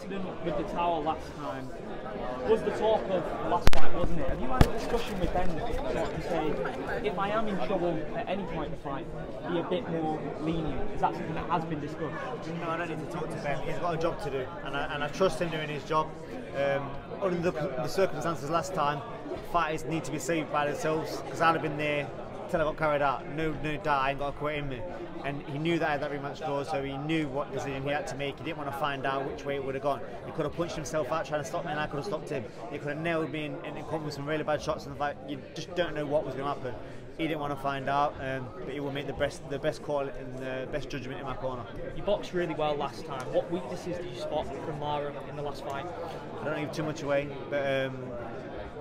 incident with the towel last time was the talk of the last fight, wasn't it? Have you had a discussion with them to say, if I am in trouble at any point in the fight, be a bit more lenient? Is that something that has been discussed? No, I don't need to talk to Ben. He's got a job to do, and I trust him doing his job. Under the circumstances last time, fighters need to be saved by themselves, because I'd have been there till I got carried out. No doubt I ain't got a quit in me. And he knew that I had that rematch clause, so he knew what decision he had to make. He didn't want to find out which way it would have gone. He could have punched himself out trying to stop me, and I could have stopped him. He could have nailed me and come with some really bad shots in the fight. You just don't know what was going to happen. He didn't want to find out, but he will make the best call and the best judgment in my corner. You boxed really well last time. What weaknesses did you spot from Lara in the last fight? I don't give too much away, but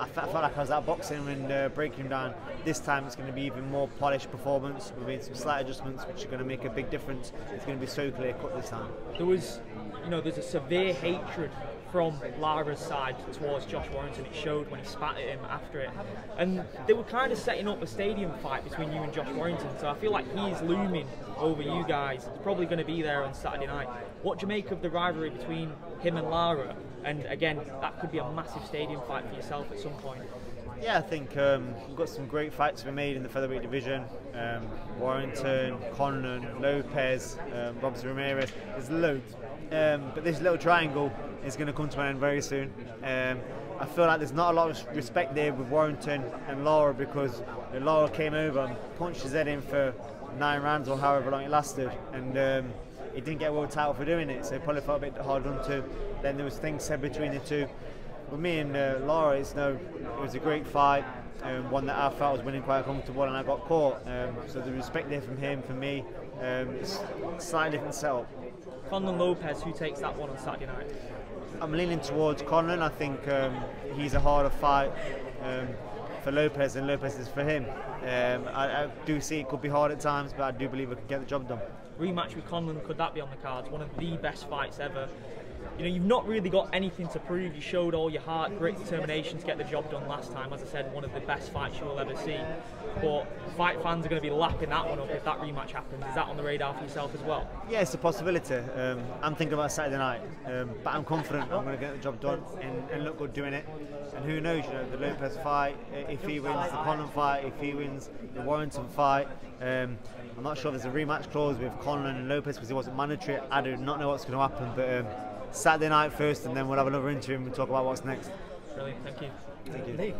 I felt like I was outboxing and breaking him down. This time it's going to be even more polished performance. We've made some slight adjustments which are going to make a big difference. It's going to be so clear cut this time. There's a severe hatred from Lara's side towards Josh Warrington. It showed when he spat at him after it. And they were kind of setting up a stadium fight between you and Josh Warrington, so I feel like he's looming over you guys. He's probably going to be there on Saturday night. What do you make of the rivalry between him and Lara? And again, that could be a massive stadium fight for yourself at some point. Yeah, I think we've got some great fights to be made in the featherweight division. Warrington, Conlan, Lopez, Robson Ramirez, there's loads. But this little triangle is going to come to an end very soon. I feel like there's not a lot of respect there with Warrington and Lara, because Lara came over and punched his head in for 9 rounds or however long it lasted, and he didn't get a world title for doing it, so he probably felt a bit hard done to. Then there was things said between the two. With me and Lara, it was a great fight, one that I felt was winning quite comfortable, and I got caught. So the respect there from him, from me, it's a slightly different setup. Conlan Lopez, who takes that one on Saturday night? I'm leaning towards Conlan. I think he's a harder fight for Lopez than Lopez is for him. I do see it could be hard at times, but I do believe I can get the job done. Rematch with Conlan, could that be on the cards? One of the best fights ever. You've not really got anything to prove. You showed all your heart, grit, determination to get the job done last time. As I said, one of the best fights you will ever see. But fight fans are going to be lapping that one up if that rematch happens. Is that on the radar for yourself as well? Yeah, it's a possibility. I'm thinking about Saturday night, but I'm confident I'm going to get the job done and look good doing it. And who knows, the Lopez fight, if he wins, the Conlan fight, if he wins, the Warrington fight. I'm not sure if there's a rematch clause with Conlan and Lopez because it wasn't mandatory. I do not know what's going to happen, but Saturday night first, and then we'll have another interview and we'll talk about what's next. Brilliant, thank you. Thank you. Leigh,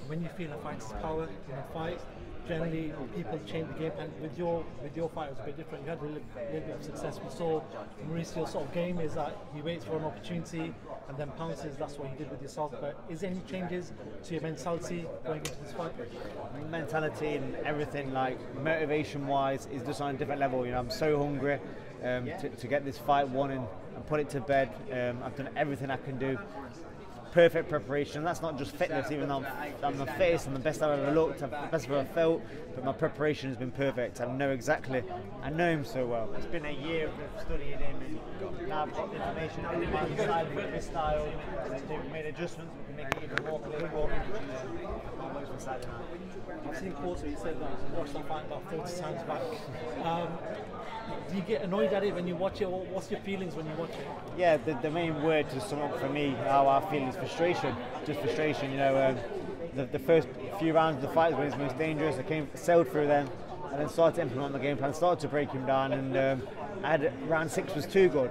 when you feel a fighter's power in a fight, generally people change the game plan. With your fight, it was a bit different. You had a little bit of success. We saw Mauricio's sort of game is that he waits for an opportunity and then pounces. That's what he did with yourself. But is there any changes to your mentality going into this fight? Mentality and everything, like motivation-wise, is just on a different level. I'm so hungry to get this fight won and put it to bed. I've done everything I can do. Perfect preparation. That's not just fitness, even though I'm the fittest and the best I've ever looked, the best I've ever felt, but my preparation has been perfect. I know him so well. It's been a year of studying him, and now I've got the information in my style, with his style, and we've made adjustments, we can make it even more clear. I've seen Quarter, you said that you watched that fight about 40 times back. Do you get annoyed at it when you watch it? What's your feelings when you watch it? Yeah, the main word to sum up for me, how I feel, is frustration. Just frustration. The first few rounds of the fight was most dangerous. I sailed through them, and then started to implement the game plan, started to break him down, and round 6 was too good.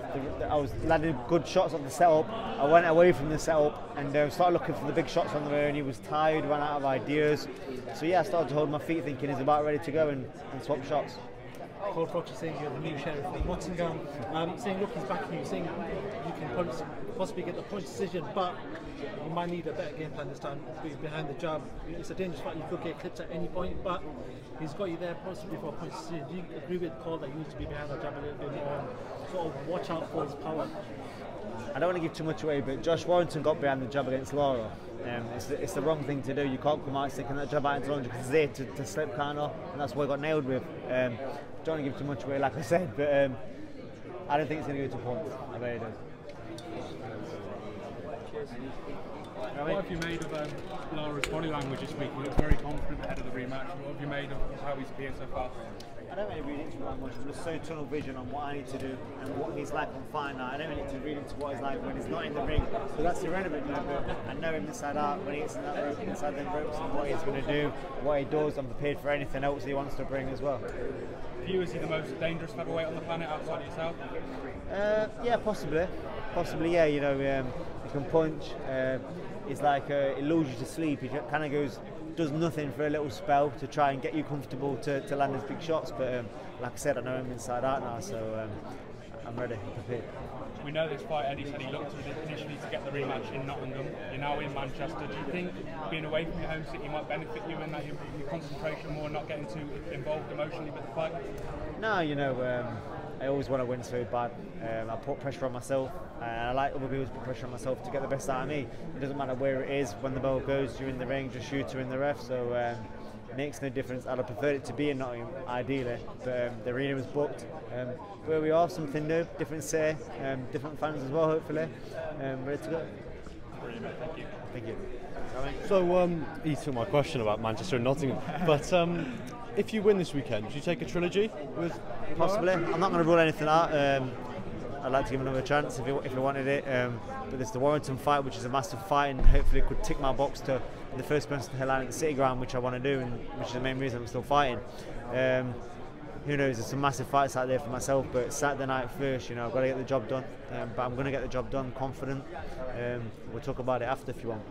I was landing good shots on the setup. I went away from the setup and started looking for the big shots on the way, and he was tired, ran out of ideas. So yeah, I started to hold my feet, thinking he's about ready to go and swap shots. Paul Froch is saying you're the new sheriff of Nottingham, saying look, he's backing you, saying you can possibly get the point decision, but you might need a better game plan this time behind the jab. It's a dangerous fight, you could get clipped at any point, but he's got you there possibly for a point decision. Do you agree with the call that you need to be behind the jab a little bit more and sort of watch out for his power? I don't want to give too much away, but Josh Warrington got behind the jab against Lara. It's the wrong thing to do. You can't come out sticking that jab out into London because it's there to slip kind of, and that's what he got nailed with. Don't want to give too much away, like I said, but I don't think it's going to go to points. I really don't. Cheers. What have you made of Lara's body language this week? He looks very confident ahead of the rematch. What have you made of how he's appeared so far? I don't really read into that much. I'm just so tunnel vision on what I need to do and what he's like on fight night. I don't really need to read into what he's like when he's not in the ring. So that's irrelevant now, but I know him inside out when he gets in that rope, inside them ropes, and what he's going to do, what he does. I'm prepared for anything else he wants to bring as well. For you, is he the most dangerous featherweight on the planet outside of yourself? Yeah, possibly. Possibly, yeah. You know, he can punch. He's like, it lulls you to sleep. He kind of does nothing for a little spell to try and get you comfortable to land his big shots. But like I said, I know him inside out now, so I'm ready, prepared. We know this fight, Eddie said he looked initially to get the rematch in Nottingham. You're now in Manchester. Do you think being away from your home city might benefit you in that your concentration more, not getting too involved emotionally with the fight? No, you know, I always want to win so bad. I put pressure on myself, and I like other people to put pressure on myself to get the best out of me. It doesn't matter where it is, when the bell goes, you're in the ring, just shoot her in the ref. So it makes no difference. I'd have preferred it to be in Nottingham, ideally, but the arena was booked. Where we are, something new, different city, different fans as well, hopefully. Ready to go. Brilliant, thank you. Thank you. So he took my question about Manchester and Nottingham, but if you win this weekend, do you take a trilogy with Possibly. I'm not going to rule anything out. I'd like to give him another chance if he wanted it. But there's the Warrington fight, which is a massive fight, and hopefully could tick my box to the first person to headline at the City Ground, which I want to do, and which is the main reason I'm still fighting. Who knows? There's some massive fights out there for myself, but Saturday night first, you know, I've got to get the job done. But I'm going to get the job done, confident. We'll talk about it after if you want.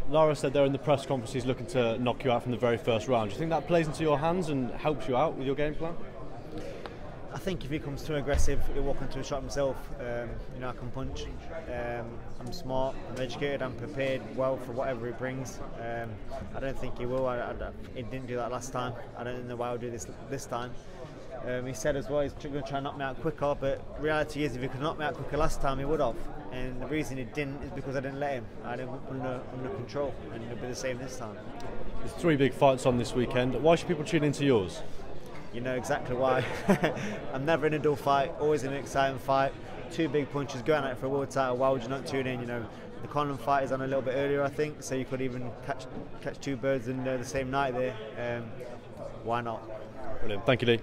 Lara said there in the press conference he's looking to knock you out from the very first round. Do you think that plays into your hands and helps you out with your game plan? I think if he comes too aggressive, he'll walk into a shot himself. You know, I can punch. I'm smart, I'm educated, I'm prepared well for whatever he brings. I don't think he will. He didn't do that last time. I don't know why he'll do this time. He said as well he's going to try and knock me out quicker, but reality is if he could knock me out quicker last time, he would have. And the reason he didn't is because I didn't let him. I didn't under control, and it'll be the same this time. There's 3 big fights on this weekend. Why should people tune into yours? You know exactly why. I'm never in a dull fight, always in an exciting fight. 2 big punches going at it for a world title. Why would you not tune in? You know, the Conlan fight is on a little bit earlier, I think, so you could even catch 2 birds in the same night there. Why not? Brilliant. Thank you, Leigh.